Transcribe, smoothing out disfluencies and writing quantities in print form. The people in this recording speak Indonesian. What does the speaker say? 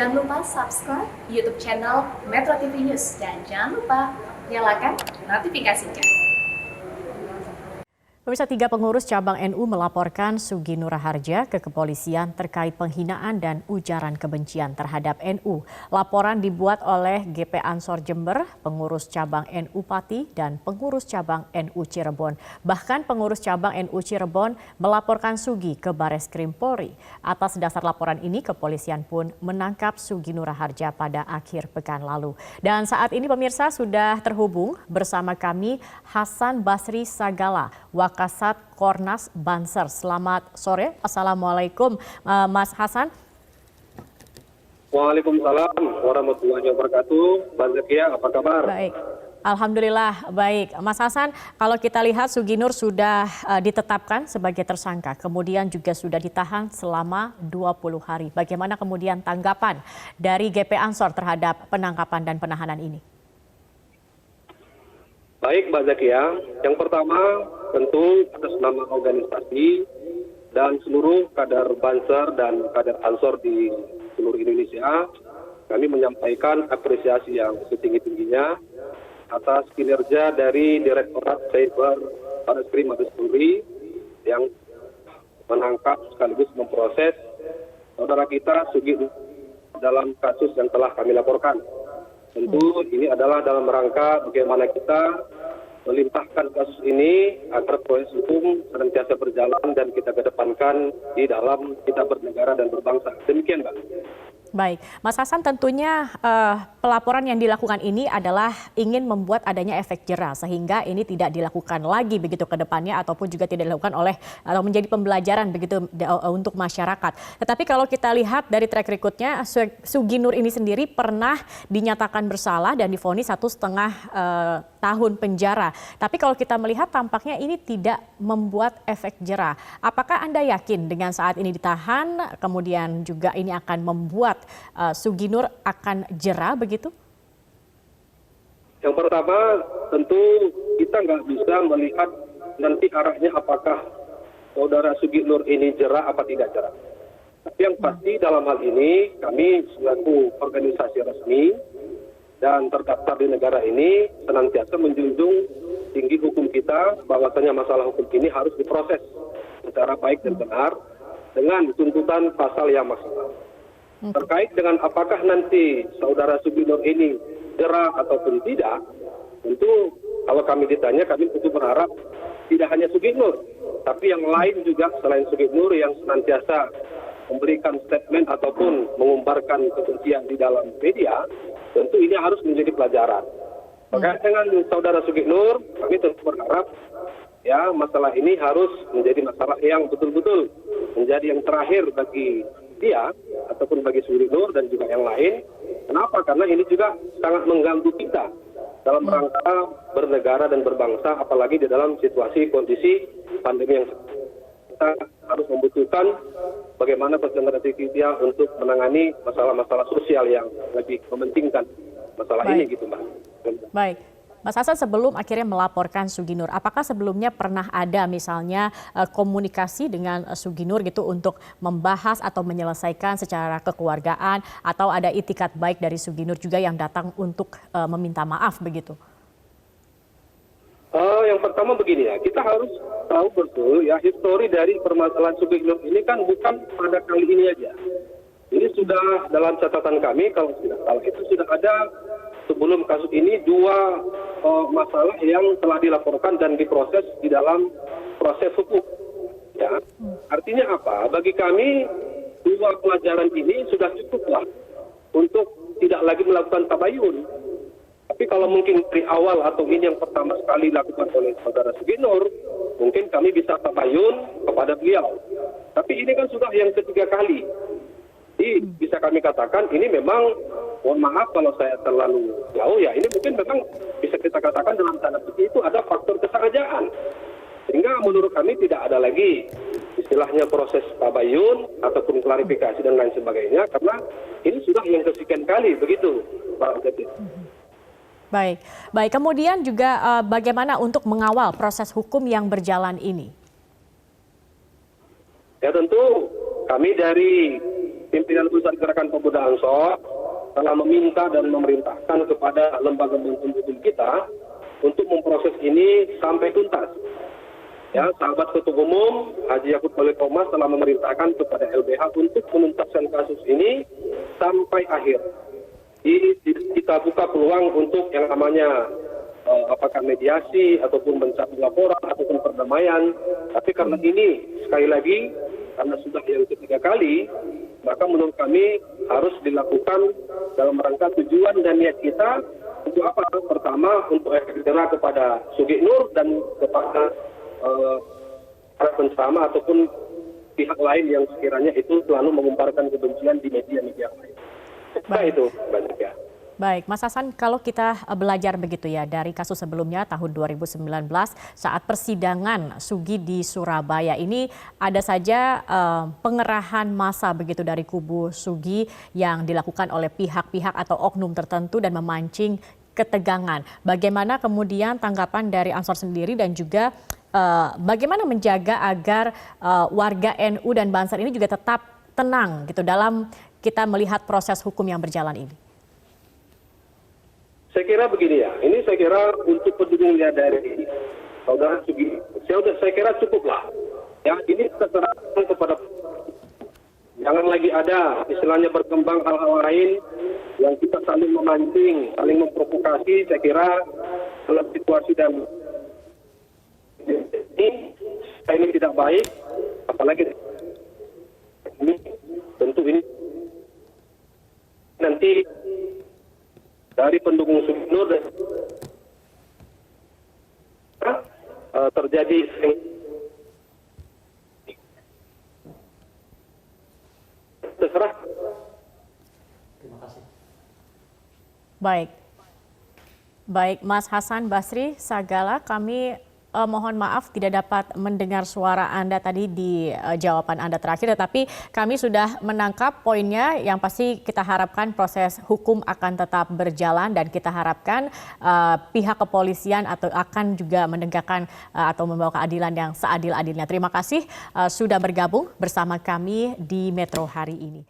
Jangan lupa subscribe YouTube channel Metro TV News dan jangan lupa nyalakan notifikasinya. Pemirsa, 3 pengurus cabang NU melaporkan Sugi Nur Harja ke kepolisian terkait penghinaan dan ujaran kebencian terhadap NU. Laporan dibuat oleh GP Ansor Jember, pengurus cabang NU Pati, dan pengurus cabang NU Cirebon. Bahkan pengurus cabang NU Cirebon melaporkan Sugi ke Bareskrim Polri. Atas dasar laporan ini, kepolisian pun menangkap Sugi Nur Harja pada akhir pekan lalu. Dan saat ini pemirsa sudah terhubung bersama kami Hasan Basri Sagala, Kasat Kornas Banser. Selamat sore. Assalamualaikum Mas Hasan. Waalaikumsalam warahmatullahi wabarakatuh. Mbak Zakia, apa kabar? Baik. Alhamdulillah baik. Mas Hasan, kalau kita lihat Sugi Nur sudah ditetapkan sebagai tersangka, kemudian juga sudah ditahan selama 20 hari. Bagaimana kemudian tanggapan dari GP Ansor terhadap penangkapan dan penahanan ini? Baik Mbak Zakia, yang pertama tentu atas nama organisasi dan seluruh kader Banser dan kader Ansor di seluruh Indonesia, kami menyampaikan apresiasi yang setinggi-tingginya atas kinerja dari Direktorat Cyber Bareskrim Mabes Polri yang menangkap sekaligus memproses saudara kita Sugi dalam kasus yang telah kami laporkan. Tentu ini adalah dalam rangka bagaimana kita melimpahkan kasus ini agar proses hukum senantiasa berjalan dan kita kedepankan di dalam kita bernegara dan berbangsa. Demikian, Mbak. Baik, Mas Hasan, tentunya pelaporan yang dilakukan ini adalah ingin membuat adanya efek jera sehingga ini tidak dilakukan lagi begitu ke depannya ataupun juga tidak dilakukan oleh atau menjadi pembelajaran begitu untuk masyarakat. Tetapi kalau kita lihat dari track recordnya, Sugi Nur ini sendiri pernah dinyatakan bersalah dan divonis 1,5 tahun penjara. Tapi kalau kita melihat tampaknya ini tidak membuat efek jera. Apakah Anda yakin dengan saat ini ditahan kemudian juga ini akan membuat Sugi Nur akan jera begitu? Yang pertama tentu kita nggak bisa melihat nanti arahnya apakah saudara Sugi Nur ini jera apa tidak jera. Tapi yang pasti dalam hal ini kami selaku organisasi resmi dan terdaftar di negara ini senantiasa menjunjung tinggi hukum kita bahwasanya masalah hukum ini harus diproses secara baik dan benar dengan tuntutan pasal yang maksimal. Terkait dengan apakah nanti saudara Sugi Nur ini jera ataupun tidak, tentu kalau kami ditanya kami tentu berharap tidak hanya Sugi Nur, tapi yang lain juga selain Sugi Nur yang senantiasa memberikan statement ataupun mengumbarkan kebencian di dalam media, tentu ini harus menjadi pelajaran. Terkait dengan saudara Sugi Nur, kami tentu berharap ya masalah ini harus menjadi masalah yang betul-betul menjadi yang terakhir bagi dia ataupun bagi Sugi Nur dan juga yang lain. Kenapa? Karena ini juga sangat mengganggu kita dalam rangka bernegara dan berbangsa, apalagi di dalam situasi kondisi pandemi yang kita harus membutuhkan bagaimana konsentrasi kita untuk menangani masalah-masalah sosial yang lebih mementingkan masalah ini gitu, Mbak. Baik. Mas Hasan, sebelum akhirnya melaporkan Sugi Nur, apakah sebelumnya pernah ada misalnya komunikasi dengan Sugi Nur gitu untuk membahas atau menyelesaikan secara kekeluargaan atau ada itikat baik dari Sugi Nur juga yang datang untuk meminta maaf begitu? Yang pertama begini ya, kita harus tahu betul ya histori dari permasalahan Sugi Nur ini kan bukan pada kali ini aja. Ini sudah dalam catatan kami kalau tidak salah itu sudah ada sebelum kasus ini 2 masalah yang telah dilaporkan dan diproses di dalam proses hukum. Ya, artinya apa? Bagi kami 2 pelajaran ini sudah cukuplah untuk tidak lagi melakukan tabayun. Tapi kalau mungkin dari awal atau ini yang pertama sekali dilakukan oleh saudara Sugi Nur, mungkin kami bisa tabayun kepada beliau. Tapi ini kan sudah yang ketiga kali. Jadi bisa kami katakan ini memang, mohon maaf kalau saya terlalu jauh ya, ini mungkin memang bisa kita katakan dalam tanda petik itu ada faktor kesengajaan. Sehingga menurut kami tidak ada lagi istilahnya proses tabayun ataupun klarifikasi dan lain sebagainya, karena ini sudah yang kesekian kali begitu, Pak Ketua. Baik, baik. Kemudian juga bagaimana untuk mengawal proses hukum yang berjalan ini? Ya tentu kami dari pimpinan pusat gerakan pemuda Ansor telah meminta dan memerintahkan kepada lembaga bantuan hukum kita untuk memproses ini sampai tuntas. Ya, sahabat Ketua Umum Haji Yakut Khalil Qomas telah memerintahkan kepada LBH untuk menuntaskan kasus ini sampai akhir. Kita buka peluang untuk yang namanya apakah mediasi ataupun mencabut laporan ataupun perdamaian. Tapi karena ini sekali lagi karena sudah yang ketiga kali, maka menurut kami harus dilakukan dalam rangka tujuan dan niat kita untuk apa? Pertama untuk efek jerah kepada Sugi Nur dan kepada para pencerama ataupun pihak lain yang sekiranya itu selalu mengumparkan kebencian di media-media lain. Nah, itu banyak ya. Baik, Mas Hasan, kalau kita belajar begitu ya dari kasus sebelumnya tahun 2019 saat persidangan Sugi di Surabaya ini ada saja pengerahan massa begitu dari kubu Sugi yang dilakukan oleh pihak-pihak atau oknum tertentu dan memancing ketegangan. Bagaimana kemudian tanggapan dari Ansor sendiri dan juga bagaimana menjaga agar warga NU dan Banser ini juga tetap tenang gitu dalam kita melihat proses hukum yang berjalan ini? Saya kira begini ya, ini saya kira untuk pendukungnya dari saudara Sugi, saya kira cukuplah. Ya, ini kita serahkan kepada, jangan lagi ada istilahnya berkembang hal-hal lain yang kita saling memancing, saling memprovokasi. Saya kira dalam situasi dan ini tidak baik, apalagi ini tentu ini nanti dari pendukung Sugi Nur terjadi terserah. Terima kasih. Baik, Mas Hasan Basri Sagala, kami mohon maaf tidak dapat mendengar suara Anda tadi di jawaban Anda terakhir, tetapi kami sudah menangkap poinnya. Yang pasti kita harapkan proses hukum akan tetap berjalan dan kita harapkan pihak kepolisian atau akan juga menegakkan atau membawa keadilan yang seadil-adilnya. Terima kasih sudah bergabung bersama kami di Metro hari ini.